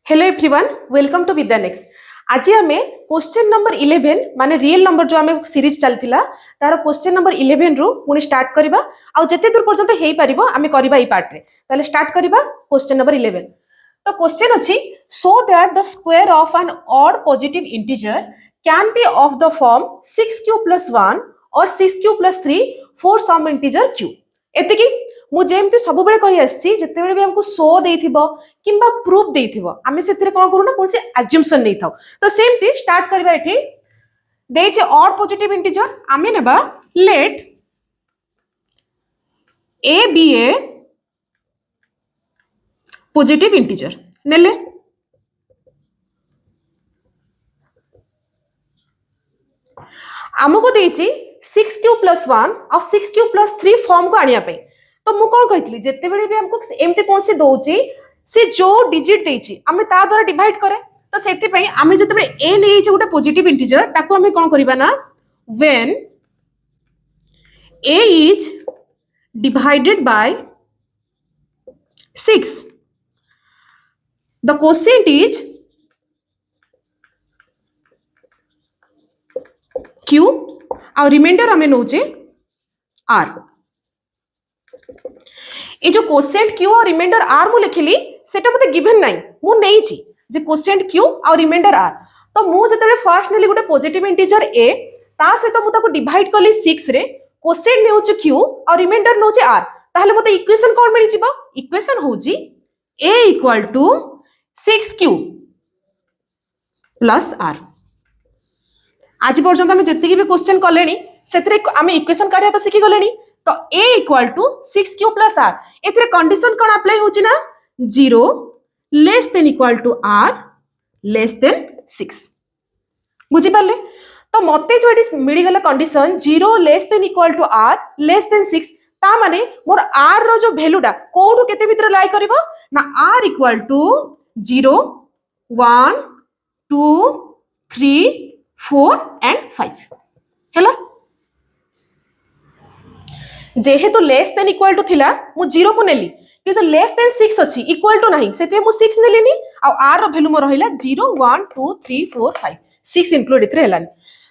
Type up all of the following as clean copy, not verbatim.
Hello everyone, welcome to Vidyanex. आज आम question number 11 माने रियल नंबर जो आम सीरीज चलता तार क्वेश्चन नंबर 11 रु पुणी स्टार्ट करबा आ जते दूर पर्यंत हेई परिबो आम करबा ई पार्ट रे। ताले स्टार्ट करबा क्वेश्चन नंबर 11। तो क्वेश्चन अछि so that the square of an odd positive integer can be of the form 6q + 1 और 6q + 3 for some integer q। एतिकी मु जेमती सब बेले कहि आछि जते बेले भी हमको शो देइथिबो किंबा प्रूफ देइथिबो आमे सेतिरे कोन करू ना कोन से अज्युम्पशन नै थाउ। तो सेमती स्टार्ट करबा एठी देइछे ऑड पॉजिटिव इंटीजर आमे नेबा let a be a positive integer नेले आमको देइछि 6q + 1 और 6q + 3 फॉर्म को आनिया पे। तो मु कोन कहितली जते बेले भी हमको एमते कोन से दोउची से जो डिजिट देइछि आमे ता द्वारा डिवाइड करे। तो सेति पई आमे जते बेले a नेइ छै गोटे पॉजिटिव इंटीजर ताको आमे कोन करबा ना when a is divided by 6 the quotient is q और रिमाइंडर आमे नोचे r। ए जो क्वोशिएंट q और रिमाइंडर r मु लिखिली सेटा मते गिवन नाही मु नेइ छी जे क्वोशिएंट q और रिमाइंडर r। तो मु जते फर्स्ट नेली गोटे पॉजिटिव इंटीजर a ता सहित मु ताको डिवाइड कली 6 रे क्वोशिएंट नेउची q और रिमाइंडर नोचे r ताहले मते इक्वेशन कोन मिलि जिवो इक्वेशन होची a = 6q + r। आज पर्यंत आम जितकी भी क्वेश्चन कले से आम इक्वेशन काढ़ा तो शिखी गले। तो a = 6q + r एथिरे कंडीशन कोन अप्लाई होची ना 0 < r <6 बुझी पाले। तो मते जो एटी मिली गला कंडीशन 0 < r <6 ता माने मोर r रो जो वैल्यूटा कोठु केते भीतर लाई करबो ना r = 0 1 2 3 4 and 5 हैला। जेहेतु लेस देन इक्वल टू थिला मु 0 को नेली किंतु लेस देन 6 अछि इक्वल टू नाही सेते मु 6 नेलिनी आ r रो वैल्यू मो रहिला 0 1 2 3 4 5 6 इंक्लूड इतरे हेलानी।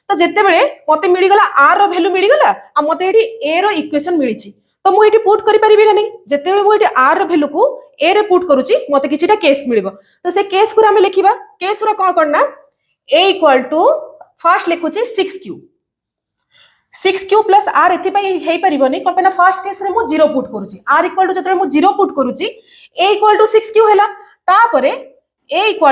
तो जेते बेले मते मिली गला r रो वैल्यू मिली गला आ मते एठी a रो इक्वेशन मिली छी। तो मु एठी पुट करि परिबि नाही जेते बेले मु एठी r रो वैल्यू को a रे पुट करूची मते किछिटा केस मिलिबो। तो से केस को हम लिखिबा केस रो कोन करना a = फर्स्ट लिखुची 6q + r एथि पई हेई परिबोनी कोन पेना फर्स्ट केस रे मु 0 पुट करूची r = जतरे मु 0 पुट करूची a = 6q हैला। तापरे a =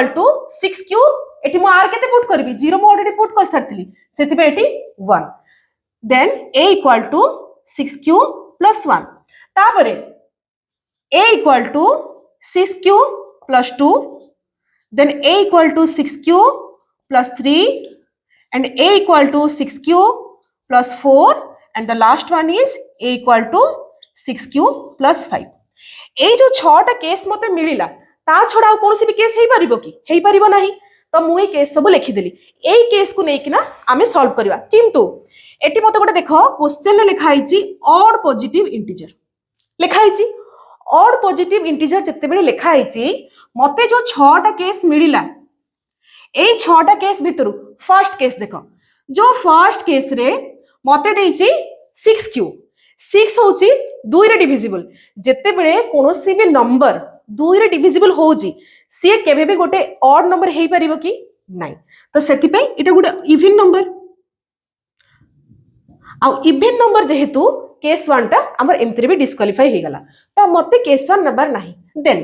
6q एठी मु r केते पुट करबी 0 मु ऑलरेडी पुट कर सरथिली सेथि पे एठी 1 देन a = 6q + 1 तापरे a = 6q + 2 then a = 6q + 3 and a = 6q + 4 and the last one is a = 6q + 5। ए जो 6टा केस मते मिलिला ता छोडा कोनसी भी केस हेई परिबो कि हेई परिबो नाही। तो मु ए केस सब लिखि देली ए केस को नै किना आमे सॉल्व करबा। किंतु एटी मते गोटे देखो क्वेश्चन ले लिखा आइची ऑड पॉजिटिव इंटीजर लिखा आइची ऑड पॉजिटिव इंटीजर जत्ते बेले लिखा आइची मते जो 6टा केस मिलिला ए 6टा केस भितरु फर्स्ट केस देखो जो फर्स्ट केस रे मते देइची 6q 6 होची 2 रे डिविजिबल जत्ते बेले कोनोसी भी नंबर 2 रे डिविजिबल होजी से केबे भी गोटे ऑड नंबर हेई परिबो कि नाही। तो सेति पे इटा गोटे इवन नंबर आ इवन नंबर जेहेतु केस 1 टा हमर एमतरे भी डिस्क्वालिफाई हे गला। तो मते केस 1 नंबर नाही देन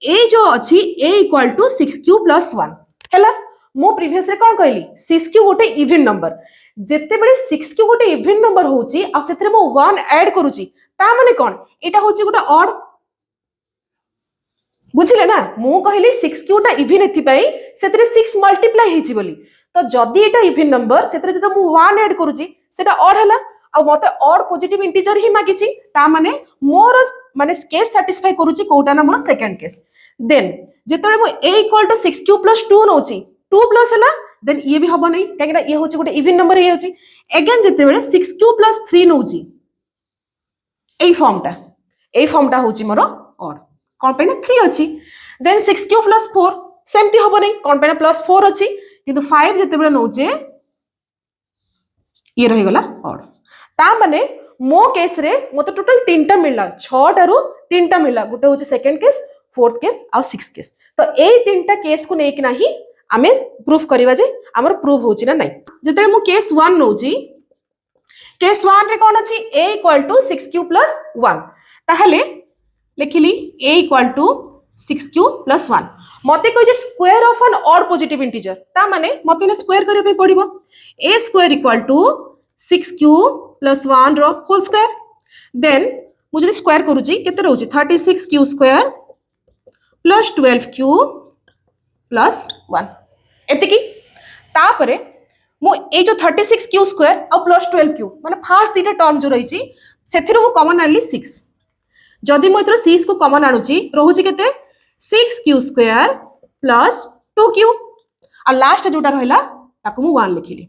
ए जो अछि a = 6q + 1 हैला। मो प्रीवियस रे कोन कहली 6q गोटे इवन नंबर जत्ते बेले 6q गोटे इवन नंबर होची आ सेथरे मो 1 ऐड करूची ता माने कोन एटा होची गोटे ऑड बुझिले ना। मु कहली 6q टा इवन एथि पई सेथरे 6 मल्टीप्लाई हेची बोली। तो जदी एटा इवन नंबर सेथरे जद मु 1 ऐड करूची सेटा ऑड हैला आ मते ऑड पॉजिटिव इंटीजर ही मागिची ता माने मोर माने केस सैटिस्फाई करूची कोटा ना मोर सेकंड केस। देन जेतले मु a = 6q + 2 नोची 2 प्लस हैला देन ये भी हबो नहीं काकि ये होची गोटे इवन नंबर हे होची अगेन जेते बेले 6q + 3 नोची ए फॉर्मटा होची मोर ऑड कोन पे ना 3 अछि देन 6q + 4 सेमती हम नहीं कौन पे +4 अच्छी किंतु 5 जिते नौचे ये रहीगला ऑड ता माने मो केस रे मते टोटल 3टा मिलला 6टा रु 3टा मिलला गुटे होचे सेकंड केस फोर्थ केस आ सिक्स केस तो ए 3टा केस को नेकी नाही आमे प्रूफ करिवा जे हमर प्रूफ होची ना नाही जते मु केस 1 नौची केस 1 रे कोन अछि a = 6q + 1 ताहले लिखिली a = 6q + 1 मते कोइ जे square of an odd positive integer ता माने मते ने स्क्वायर करिया पे पड़िबो a स्क्वायर = 6q + 1 रो होल स्क्वायर देन मु जदि स्क्वायर करूची केते रहउची 36q स्क्वायर + 12q + 1 एतिकी तापरे मु ए जो 36q स्क्वायर और +12q माने फर्स्ट दीटा टर्म जो रहिची सेथिरो मु कॉमन आनली 6 जदि मु एथरो 6 को कॉमन आनुची रहउची केते 6q स्क्वायर + 2q आ लास्ट जोटा रहला ताको मु 1 लिखिली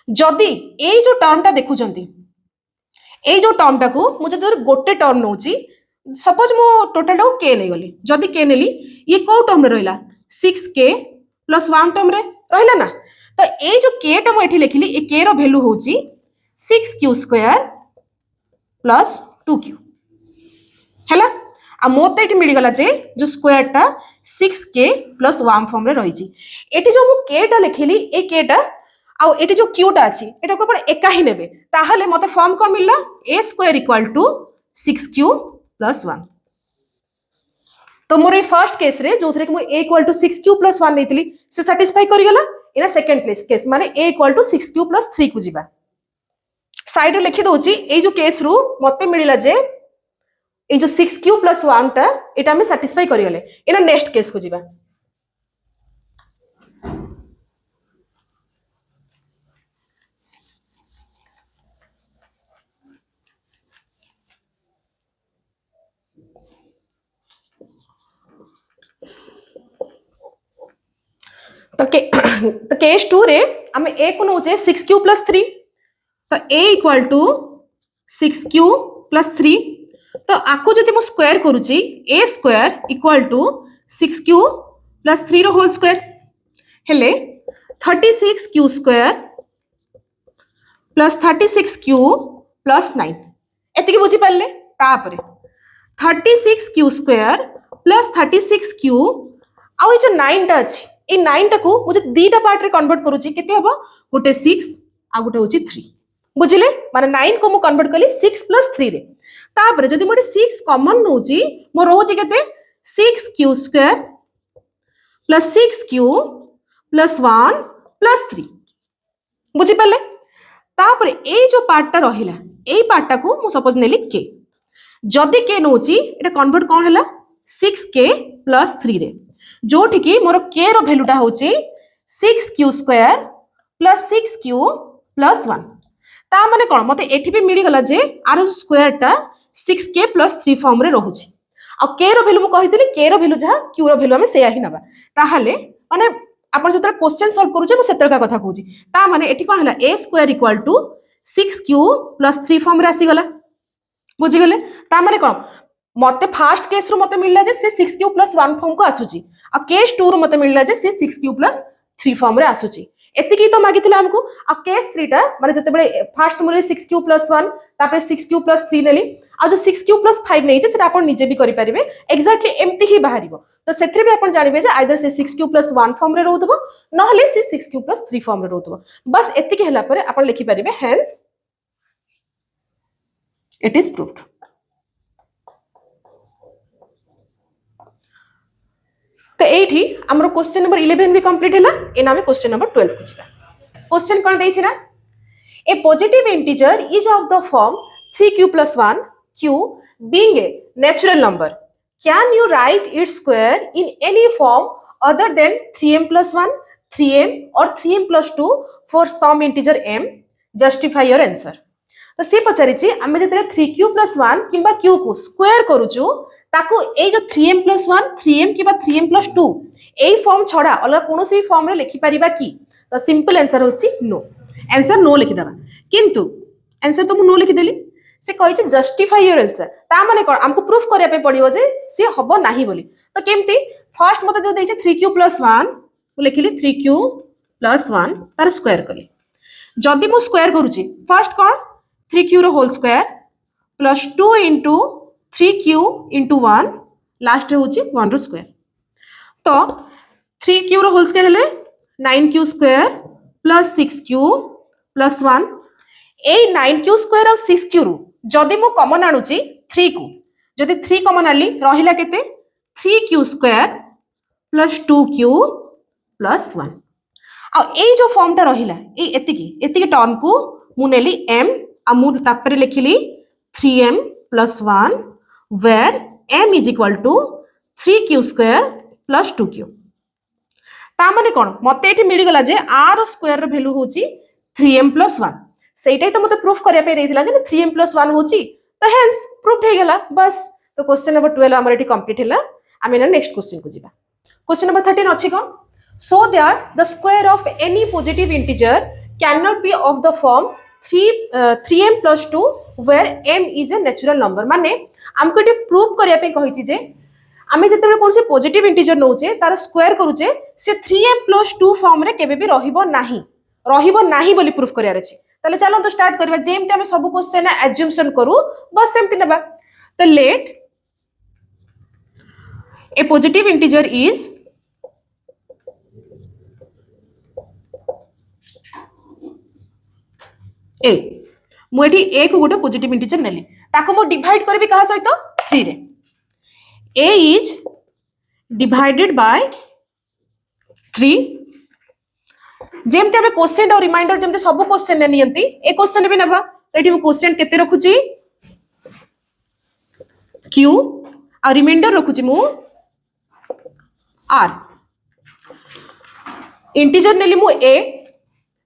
जदि ए जो टर्म टा देखु जंती ए जो टर्म टा को मु जदि गोटे टर्म नउची सपोज मु टोटल टा k नै गली जदि k नेली ये को टर्म रे रहला 6k + 1 टर्म रे रहला ना तो ए जो k टा मु एठी लिखिली ए k रो वैल्यू होची 6q स्क्वायर + 2q हैला आ मोते एठी मिली गला जे जो स्क्वायर टा 6k + 1 फॉर्म रे रहिची एठी जो मु k टा लिखिली ए k टा आ एठी जो q टा अछि एटा को अपन एका ही नेबे ताहले मते फॉर्म कोन मिलला a स्क्वायर = 6q + 1 तो मोर ए फर्स्ट केस रे जो थरे कि मु a = 6q + 1 नेतिली से सैटिस्फाई करि गला एना सेकंड प्लेस केस माने a = 6q + 3 को जिबा साइड रे लिखि दोची ए जो केस रु मते मिलिला जे ए जो 6q + 1 टा एटा हम सैटिस्फाई करि गले एना नेक्स्ट केस को जिबा तो केस 2 रे हम a को नोचे 6q + 3 तो a = 6q + 3 तो आको जति मु स्क्वायर करूची a स्क्वायर = 6q + 3 रो होल स्क्वायर हेले 36q स्क्वायर + 36q + 9 एतिकी बुझी पाले तापरे 36q स्क्वायर + 36q आ जो 9 टा अछि ए 9 टा को मुझे दीटा पार्ट रे कन्वर्ट करूची केते हबो गोटे 6 आ गोटे होची 3 बुझिले माने 9 को मु कन्वर्ट कली 6 + 3 रे तापर जदि मोटे 6 कॉमन नउची मो रोची केते 6q स्क्वायर + 6q + 1 + 3 बुझी पाले तापर ए जो पार्ट टा रहिला ए पार्ट टा को मु सपोज नेली k जदि k नउची एटा कन्वर्ट कोन हला 6k + 3 रे जोठी की मोर k रो वैल्यूटा होची 6q स्क्वायर + 6q + 1 ता माने कोन मते एठी भी मिली गला जे आरो स्क्वायर टा 6k + 3 फॉर्म रे रहूची आ k रो वैल्यू मु कहितली k रो वैल्यू जहा q रो वैल्यू हम सेया ही नबा ताहाले माने आपण जतरा क्वेश्चन सॉल्व करू जे मु सेतर का कथा कहूची ता माने एठी कोन हला a स्क्वायर = 6q + 3 फॉर्म रे आसी गला बुझी गले ता माने कोन मते फर्स्ट केस रो मते मिलला जे से 6q + 1 फॉर्म को आसुची आ केस 2 रो मते मिलला जे से 6q + 3 फॉर्म रे आसुची एतिकी तो मागिथिला हमको आ केस 3 टा माने जते बळे फर्स्ट मोरे 6q + 1 तापर 6q + 3 नेली आ जो 6q + 5 नै जे सेटा आपण निजे भी करि परिबे एक्जेक्टली एम्ति ही बाहरिबो तो सेथरे भी आपण जानिबे जे आइदर से 6q + 1 फॉर्म रे रहउतबो न हले से 6q + 3 फॉर्म रे रहउतबो बस एतिकी हला परे आपण लिखि परिबे हेंस इट इज प्रूव्ड तो एठी हमरो क्वेश्चन नंबर 11 भी कंप्लीट हैला एना हम क्वेश्चन नंबर 12 को जिबा क्वेश्चन कोन दैछि ना a positive integer is of the form 3q + 1 q being a natural number can you write its square in any form other than 3m + 1 3m or 3m + 2 for some integer m justify your answer तो से पचारिछि हम जते 3q + 1 किबा q को square करूछु ताको ए जो 3m + 1 3m किबा 3m + 2 ए form छडा अलग कोनोसी फॉर्म रे लिखि परिबा की तो सिंपल आंसर होची नो आंसर नो लिखि दबा किंतु आंसर तो मु नो लिखि देली से कहि जे जस्टिफाई योर आंसर ता माने कोन हमको प्रूफ करिया पे पड़ियो जे से हबो नाही बोली तो केमती फर्स्ट मते जो देइछे 3q+1 मु लिखिली 3q+1 तार स्क्वायर कली जदि मु स्क्वायर करूची फर्स्ट कोन 3q रो whole square plus 2 into 3q into 1 last रे होची 1 रो स्क्वायर तो 3q रो होल स्क्वायर हेले 9q square plus 6q plus 1 ए 9q स्क्वायर और 6q रू जदि मु कॉमन आणुची 3 को जदि 3 कॉमन आली रहिला केते 3q square plus 2q plus 1 आ ए जो फॉर्म टा रहिला ए एतिकी टर्म को मु नेली m आ मु तापर लिखिली 3m plus 1 where m is equal to 3q square plus 2q ता माने कोन मते एठी मिली गला जे r स्क्वायर रो वैल्यू होची 3m plus 1 सेटाई तो मते प्रूफ करिया पे देथिला जे 3m plus 1 होची तो हेंस प्रूफ हे गला बस तो क्वेश्चन नंबर 12 हमर एठी कंप्लीट हैला आमे ना नेक्स्ट क्वेश्चन को जिबा क्वेश्चन नंबर 13 अछि कोन so that the square of any positive integer cannot be of the form 3m plus 2 where m is a natural number माने हमको एटी प्रूव करिया पे कहिछि जे आमे जते कोन से पॉजिटिव इंटीजर नौचे तार स्क्वायर करूचे से 3m plus 2 फॉर्म रे केबे भी रहिबो नाही बोली प्रूफ करिया रछि तले चलो तो स्टार्ट करबा जेमते हम सब क्वेश्चन अज्यूमशन करू बस सेमति नेबा तो late a positive integer is a मुझे a को गोटे पॉजिटिव इंटीजर नेली ताको मु डिवाइड करबी कहा सहित 3 रे a इज डिवाइडेड बाय 3 जेमते हमें क्वेश्चन और रिमाइंडर जेमते सब क्वेश्चन ने नियंती ए क्वेश्चन भी नबा तो एठी मु क्वेश्चन केते रखुची q और रिमाइंडर रखुची मु r इंटीजर नेली मु a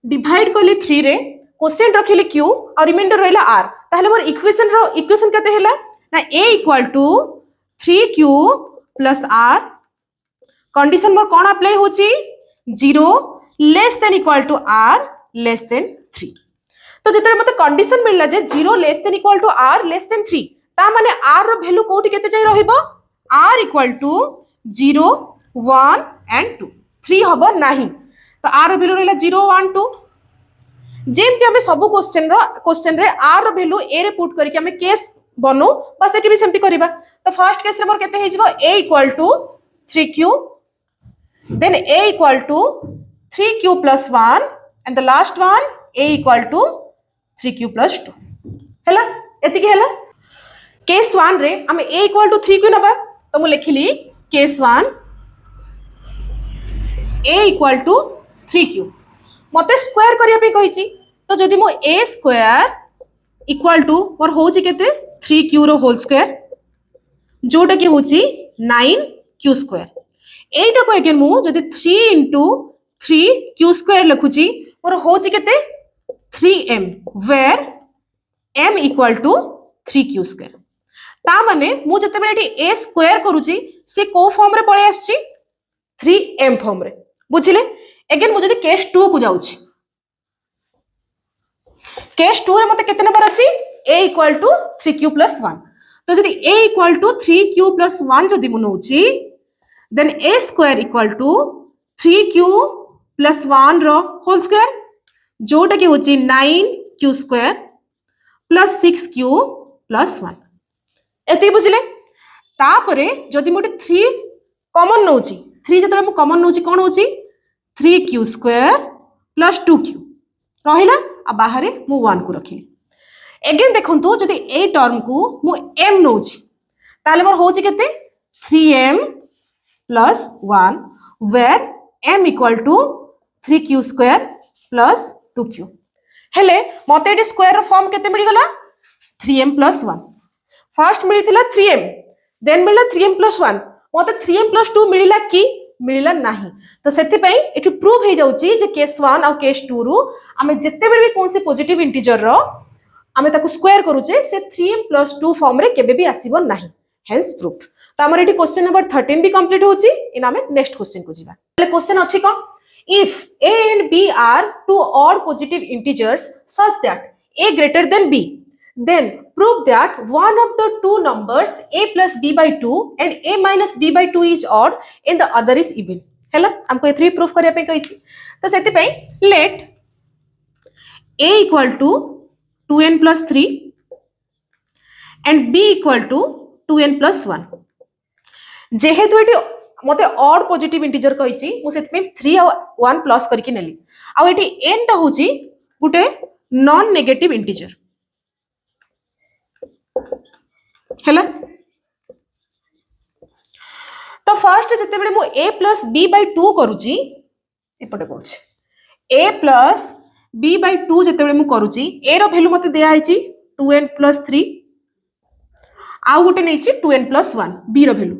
डिवाइड करली 3 रे क्वेश्चन रखिली q और रिमाइंडर रहला r ताहले मोर इक्वेशन केते हैला ना a equal to 3q plus r condition मोर कोन अप्लाई होची 0 less than equal to r less than 3 तो जेतरे मते कंडीशन मिलला जे 0 less than equal to r less than 3 ता माने r रो वैल्यू कोठी केते जाई रहिबो r इक्वल टू 0 1 एंड 2 3 हबो नाही तो r रो वैल्यू रहला 0 1 2 जेमते हमें सब क्वेश्चन रे r रो वैल्यू a रे पुट करके हमें केस बनो बस एटी भी सेमती करबा तो फर्स्ट केस रे मोर केते हे जिवो a equal to 3q then a equal to 3q plus 1 and the last one a equal to 3q plus 2 हैला एति के हैला केस 1 रे हम a equal to 3q नबा तो मु लिखिली case 1 a equal to 3q मते स्क्वायर करिया पे कहिची तो जदि मो a स्क्वायर इक्वल टू मोर होची केते 3q रो होल स्क्वायर जोटा कि होची 9q स्क्वायर एटा को अगेन मु जदि 3 into 3q स्क्वायर लिखुची मोर होची केते 3m where m equal to 3q square ता माने मु जते बेले एटी a स्क्वायर करूची से को फॉर्म रे पळे आछी 3m फॉर्म रे बुझिले अगेन मु जदि केस 2 को जाउची केस 2 रे मते केते नंबर अछि a equal to 3q plus 1 तो जदि a equal to 3q plus 1 जदि मु नउची then a square equal to 3q plus 1 रो होल स्क्वायर जोटा कि होची 9q square plus 6q plus 1 एति बुझिले तापरे जदि मोटे 3 कॉमन नउची 3 जतले मु कॉमन नउची कोन होची 3q स्क्वायर plus 2q रहिला आ बाहरे मु 1 को रखिली अगेन देखंतु जदि ए टर्म को मु m नउची ताले मोर होची केते 3m plus 1 where m equal to 3q square plus 2q हेले मते एटी स्क्वायर रो फॉर्म केते मिली गला 3m plus 1 फर्स्ट मिली थिला 3m देन मिला 3m plus 1 मते 3m plus 2 मिलिला की मिलिला नाही तो सेति पई एटी प्रूव हे जाउची जे केस 1 और केस 2 रु आमे जत्ते बेले भी कोन से पॉजिटिव इंटीजर रो आमे ताको स्क्वायर करूचे से 3m plus 2 फॉर्म रे केबे भी आसीबो नाही हेंस प्रूव्ड तो हमर एटी क्वेश्चन नंबर 13 भी कंप्लीट होची इन हमें नेक्स्ट क्वेश्चन को जिबा ले क्वेश्चन अछि कोन if a and b are two odd positive integers such that a greater than b then prove that one of the two numbers a plus b by 2 and a minus b by 2 is odd and the other is even. हैला हमको A3 proof करिया पे कहिछि तो सेति पई let a equal to 2n plus 3 and b equal to 2n plus 1 जेहेतु eighty मते odd positive integer कहिछि मु सेति पे 3 और 1 प्लस करके नेली आ एटी n टा होछि गुटे नॉन नेगेटिव इंटीजर हैला तो फर्स्ट जते बेले मु a plus b by 2 करूची एपटे करूची a plus b by 2 जते बेले मु करूची a रो वैल्यू मते दिया आइची 2n plus 3 आउ गुटे नैची 2n plus 1 b रो वैल्यू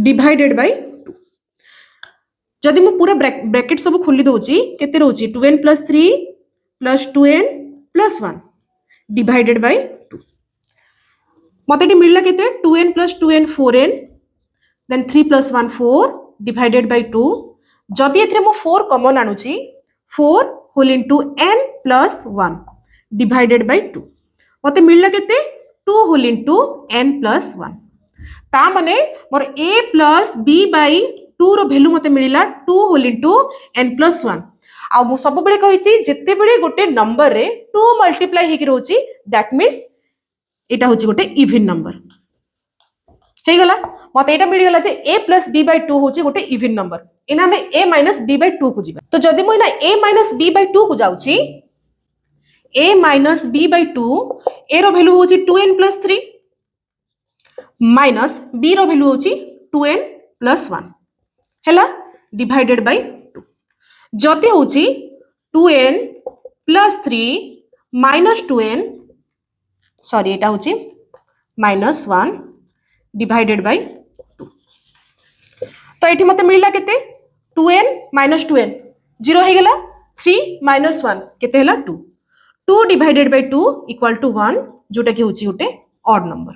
डिवाइडेड बाय 2 जदि मु पूरा ब्रैकेट सब खोली दोची केते रहउची 2n plus 3 plus 2n plus 1 divided by 2 मते मिलला केते 2n plus 2n 4n then 3 plus 1 4 divided by 2 जदि एथरे मो 4 कॉमन आनुची 4 whole into n plus 1 divided by 2 मते मिलला केते 2 होल इनटू n plus 1 ता माने मोर a plus b by 2 रो वैल्यू मते मिलिला 2 होल इनटू n plus 1 आ मु सब बेले कहिची जेते बेले गोटे नंबर रे 2 मल्टीप्लाई हेकि रहउची दैट मीन्स एटा होची गोटे इवन नंबर हे गला मते एटा मिल गला जे a plus b by 2 होची गोटे इवन नंबर एना हमें a minus b by 2 को जिबा तो जदि मो एना a minus b by 2 को जाउची a minus b by 2 a रो वैल्यू होची 2n plus 3 minus b रो वैल्यू होची 2n plus 1 हैला डिवाइडेड बाय 2 जति होची 2n plus 3 minus 2n sorry एटा होची -1 डिवाइडेड बाय 2 तो एठी मते मिलला केते 2n - 2n 0 हे गेला 3 - 1 केते हला 2 2 डिवाइडेड बाय 2 इक्वल टू 1 जोटा कि होची गोटे ऑड नंबर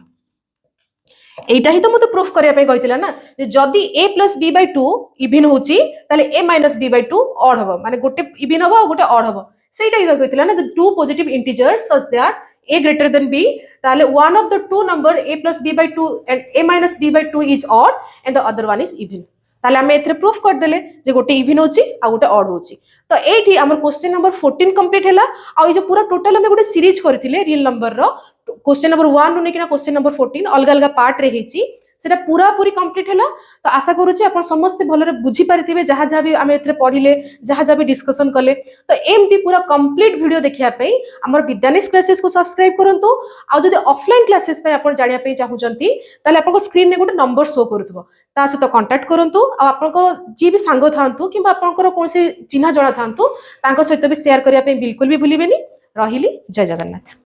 एटा ही तो मते प्रूफ करिया पे कहितला ना जे जदी a plus b by 2 even होची ताले a minus b by 2 odd हबो माने गोटे इवन हबो गोटे ऑड हबो सेटा ही तो कहितला ना the two positive integers such that a greater than b ताले one of the two number a plus b by 2 and a minus b by 2 is odd and the other one is even ताले हमें एथरे proof कर देले जे गोटे even होची आ गोटे odd होची तो एठी हमर क्वेश्चन नंबर 14 कंप्लीट हैला आ ई जे पूरा टोटल हमें गोटे सीरीज करथिले रियल नंबर रो क्वेश्चन नंबर 1 नु नेकिना क्वेश्चन नंबर 14 अलग अलग पार्ट रे हेची सेटा पूरा पूरी कंप्लीट हैला तो आशा करूची आपण समस्त भलरे बुझी पारिथिबे जहा जहा भी हमें एथरे पढिले जहा जहा भी डिस्कशन करले तो एमती पूरा कंप्लीट वीडियो देखिया पे हमर विद्यानिस क्लासेस को सब्सक्राइब करंतु आ जदि ऑफलाइन क्लासेस पे आपण जानिया पे चाहुचंती ताले आपण को स्क्रीन ने गोटे नंबर शो करथबो ता सहित कांटेक्ट करंतु आ आपण को जी भी सांग थांतु किबा आपण को कोनसे चिन्हा जणा थांतु तांको सहित भी शेयर करिया पे बिल्कुल भी भूलिबेनी रहिली जय जगन्नाथ।